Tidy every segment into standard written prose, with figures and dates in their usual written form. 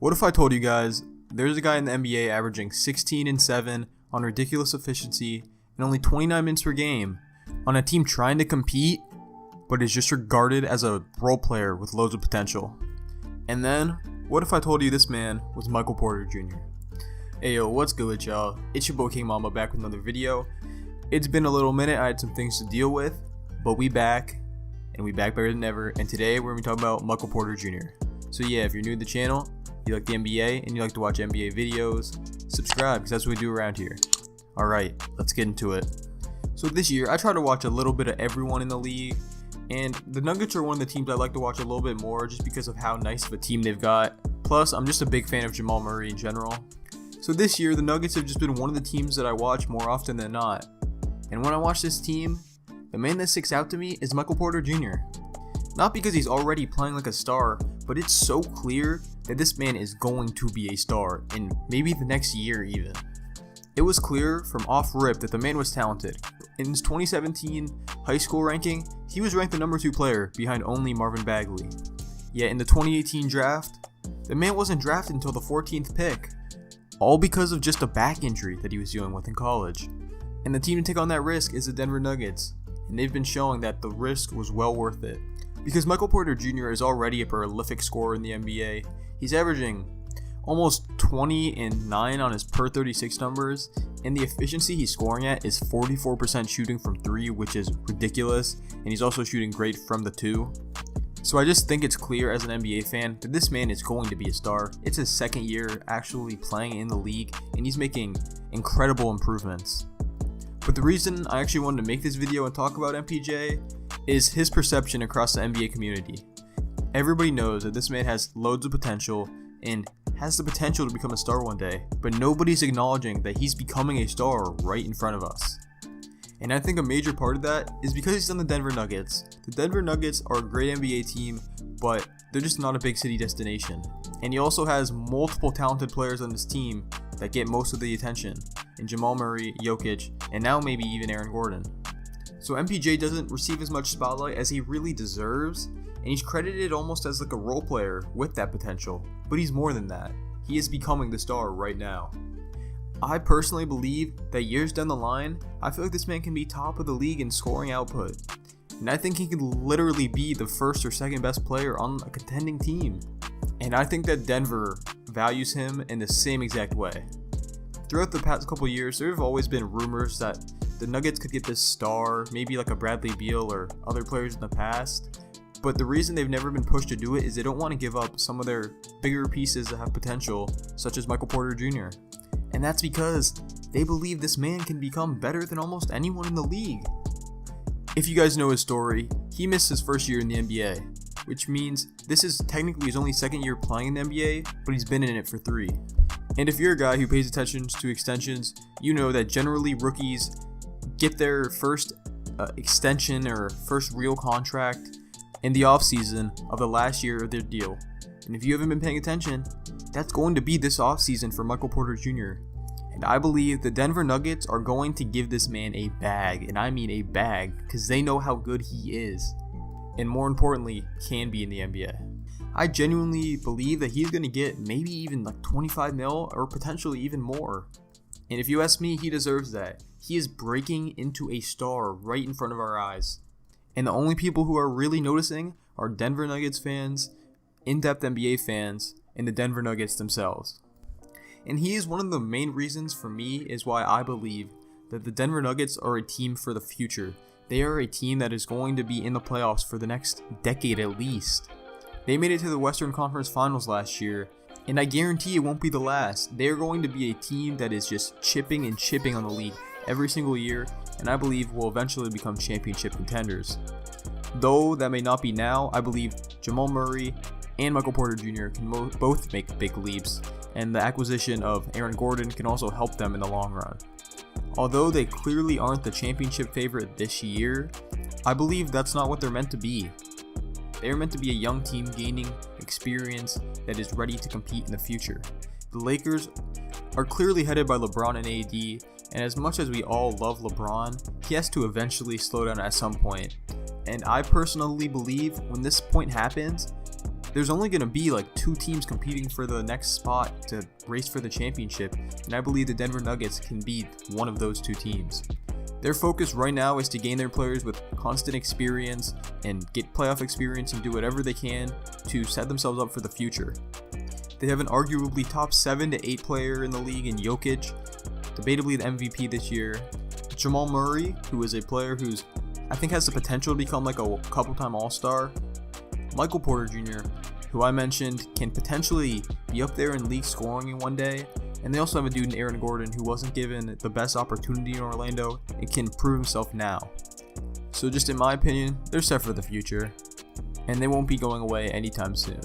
What if I told you guys there's a guy in the NBA averaging 16 and 7 on ridiculous efficiency and only 29 minutes per game on a team trying to compete, but is just regarded as a role player with loads of potential? And then, what if I told you this man was Michael Porter Jr.? Hey yo, what's good with y'all? It's your boy KingMxmba back with another video. It's been a little minute, I had some things to deal with, but we back, and we back better than ever, and today we're going to be talking about Michael Porter Jr. So yeah, if you're new to the channel, you like the NBA, and you like to watch NBA videos, subscribe, because that's what we do around here. Alright, let's get into it. So this year, I try to watch a little bit of everyone in the league, and the Nuggets are one of the teams I like to watch a little bit more just because of how nice of a team they've got. Plus, I'm just a big fan of Jamal Murray in general. So this year, the Nuggets have just been one of the teams that I watch more often than not. And when I watch this team, the man that sticks out to me is Michael Porter Jr. Not because he's already playing like a star, but it's so clear that this man is going to be a star in maybe the next year even. It was clear from off rip that the man was talented. In his 2017 high school ranking, he was ranked the number 2 player behind only Marvin Bagley. Yet in the 2018 draft, the man wasn't drafted until the 14th pick. All because of just a back injury that he was dealing with in college. And the team to take on that risk is the Denver Nuggets, and they've been showing that the risk was well worth it. Because Michael Porter Jr. is already a prolific scorer in the NBA. He's averaging almost 20 and 9 on his per 36 numbers, and the efficiency he's scoring at is 44% shooting from 3, which is ridiculous, and he's also shooting great from the 2. So I just think it's clear as an NBA fan that this man is going to be a star. It's his second year actually playing in the league, and he's making incredible improvements. But the reason I actually wanted to make this video and talk about MPJ is his perception across the NBA community. Everybody knows that this man has loads of potential and has the potential to become a star one day, but nobody's acknowledging that he's becoming a star right in front of us. And I think a major part of that is because he's on the Denver Nuggets. The Denver Nuggets are a great NBA team, but they're just not a big city destination. And he also has multiple talented players on this team that get most of the attention, in Jamal Murray, Jokic, and now maybe even Aaron Gordon. So MPJ doesn't receive as much spotlight as he really deserves, and he's credited almost as like a role player with that potential, but he's more than that. He is becoming the star right now. I personally believe that years down the line, I feel like this man can be top of the league in scoring output, and I think he could literally be the first or second best player on a contending team. And I think that Denver values him in the same exact way. Throughout the past couple years, there have always been rumors that the Nuggets could get this star, maybe like a Bradley Beal or other players in the past. But the reason they've never been pushed to do it is they don't want to give up some of their bigger pieces that have potential, such as Michael Porter Jr. And that's because they believe this man can become better than almost anyone in the league. If you guys know his story, he missed his first year in the NBA, which means this is technically his only second year playing in the NBA, but he's been in it for 3. And if you're a guy who pays attention to extensions, you know that generally rookies get their first extension or first real contract in the offseason of the last year of their deal. And if you haven't been paying attention, that's going to be this offseason for Michael Porter Jr. And I believe the Denver Nuggets are going to give this man a bag, and I mean a bag, because they know how good he is, and more importantly, can be in the NBA. I genuinely believe that he's going to get maybe even like 25 mil or potentially even more. And if you ask me, he deserves that. He is breaking into a star right in front of our eyes. And the only people who are really noticing are Denver Nuggets fans, in-depth NBA fans, and the Denver Nuggets themselves. And he is one of the main reasons for me is why I believe that the Denver Nuggets are a team for the future. They are a team that is going to be in the playoffs for the next decade at least. They made it to the Western Conference Finals last year, and I guarantee it won't be the last. They are going to be a team that is just chipping and chipping on the league every single year, and I believe will eventually become championship contenders. Though that may not be now, I believe Jamal Murray and Michael Porter Jr. can both make big leaps, and the acquisition of Aaron Gordon can also help them in the long run. Although they clearly aren't the championship favorite this year, I believe that's not what they're meant to be. They're meant to be a young team gaining experience that is ready to compete in the future. The Lakers are clearly headed by LeBron and AD, and as much as we all love LeBron, he has to eventually slow down at some point. And I personally believe when this point happens, there's only going to be like 2 teams competing for the next spot to race for the championship, and I believe the Denver Nuggets can be one of those 2 teams. Their focus right now is to gain their players with constant experience and get playoff experience and do whatever they can to set themselves up for the future. They have an arguably top 7 to 8 player in the league in Jokic, debatably the MVP this year, Jamal Murray, who is a player who's I think has the potential to become like a couple-time All-Star, Michael Porter Jr., who I mentioned can potentially be up there in league scoring in one day, and they also have a dude in Aaron Gordon who wasn't given the best opportunity in Orlando and can prove himself now. So just in my opinion, they're set for the future, and they won't be going away anytime soon.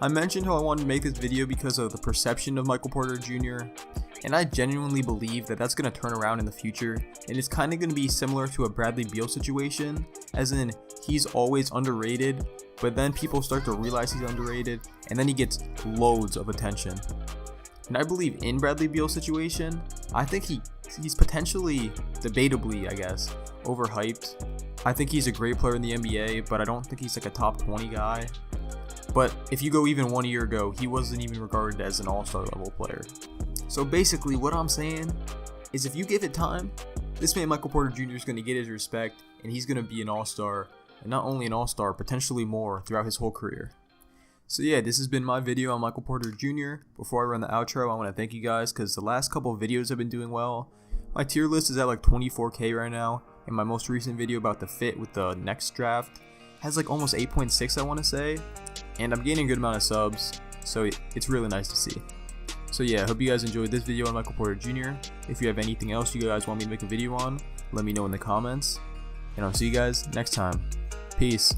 I mentioned how I wanted to make this video because of the perception of Michael Porter Jr., and I genuinely believe that that's going to turn around in the future, and it's kind of going to be similar to a Bradley Beal situation, as in he's always underrated, but then people start to realize he's underrated, and then he gets loads of attention. And I believe in Bradley Beal's situation, I think he's potentially, debatably I guess, overhyped. I think he's a great player in the NBA, but I don't think he's like a top 20 guy. But if you go even 1 year ago, he wasn't even regarded as an all-star level player. So basically what I'm saying is if you give it time, this man Michael Porter Jr. is going to get his respect, and he's going to be an all-star, and not only an all-star, potentially more throughout his whole career. So yeah, this has been my video on Michael Porter Jr. Before I run the outro, I want to thank you guys because the last couple of videos have been doing well. My tier list is at like 24k right now, and my most recent video about the fit with the next draft has like almost 8.6 I want to say, and I'm gaining a good amount of subs, so it's really nice to see. So yeah, I hope you guys enjoyed this video on Michael Porter Jr. If you have anything else you guys want me to make a video on, let me know in the comments, and I'll see you guys next time. Peace.